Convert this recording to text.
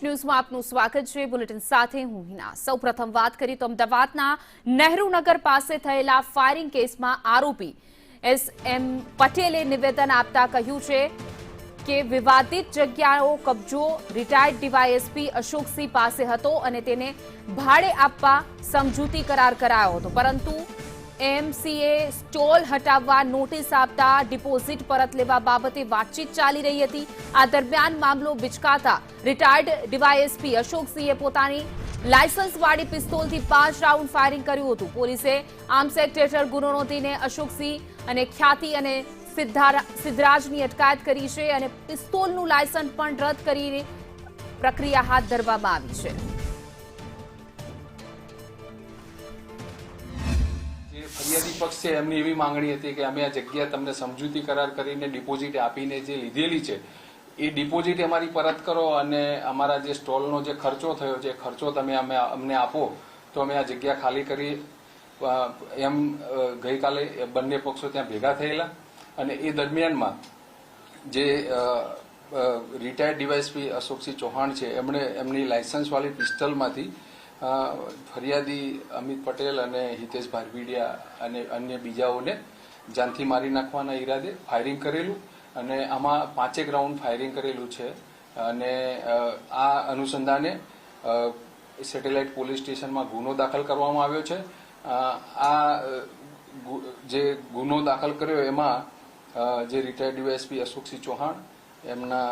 ન્યૂઝમાં આપનું સ્વાગત છે। બુલેટિન સાથે હું હિના। સૌપ્રથમ વાત કરીએ તો અમદાવાદના નહેરુનગર પાસે થયેલા ફાયરિંગ કેસમાં આરોપી એસ.એમ. પટેલે નિવેદન આપતા કહ્યું છે કે વિવાદિત જગ્યાનો કબજો રિટાયર્ડ ડીવાયએસપી અશોકસિંહ પાસે હતો અને તેને ભાડે આપવા સમજૂતી કરાર કરાયો હતો, પરંતુ એમસીએ સ્ટોલ હટાવવા નોટિસ આપતા ડિપોઝિટ પરત લેવા બાબતે વાતચીત ચાલી રહી હતી। આ દરમિયાન મામલો વિચકાતા રિટાયર્ડ ડીવાયએસપી અશોકસિંહે પોતાની લાયસન્સવાળી પિસ્તોલથી 5 રાઉન્ડ ફાયરિંગ કર્યું હતું। પોલીસે આર્મ્સ એક્ટ હેઠળ ગુનો નોંધીને અશોકસિંહ અને ખ્યાતિ અને સિદ્ધરાજની અટકાયત કરી છે અને પિસ્તોલનું લાયસન્સ પણ રદ કરીને પ્રક્રિયા હાથ ધરવામાં આવી છે। ફરિયાદી પક્ષ છે એમની એવી માંગણી હતી કે અમે આ જગ્યા તમને સમજૂતી કરાર કરીને ડિપોઝિટ આપીને જે લીધેલી છે એ ડિપોઝિટ અમારી પરત કરો અને અમારા જે સ્ટોલનો જે ખર્ચો થયો છે ખર્ચો તમે અમને આપો તો અમે આ જગ્યા ખાલી કરી એમ ગઈકાલે બંને પક્ષો ત્યાં ભેગા થયેલા અને એ દરમિયાનમાં જે રિટાયર્ડ ડીવાયએસપી અશોકસિંહ ચૌહાણ છે એમણે એમની લાયસન્સવાળી પિસ્તલમાંથી ફરિયાદી અમિત પટેલ અને હિતેશ ભારવીડિયા અને અન્ય બીજાઓને જાનથી મારી નાખવાના ઈરાદે ફાયરિંગ કરેલું અને આમાં 5 રાઉન્ડ ફાયરિંગ કરેલું છે અને આ અનુસંધાને સેટેલાઇટ પોલીસ સ્ટેશનમાં ગુનો દાખલ કરવામાં આવ્યો છે। આ જે ગુનો દાખલ કર્યો એમાં જે રિટાયર્ડ ડીવાયએસપી અશોકસિંહ ચૌહાણ એમના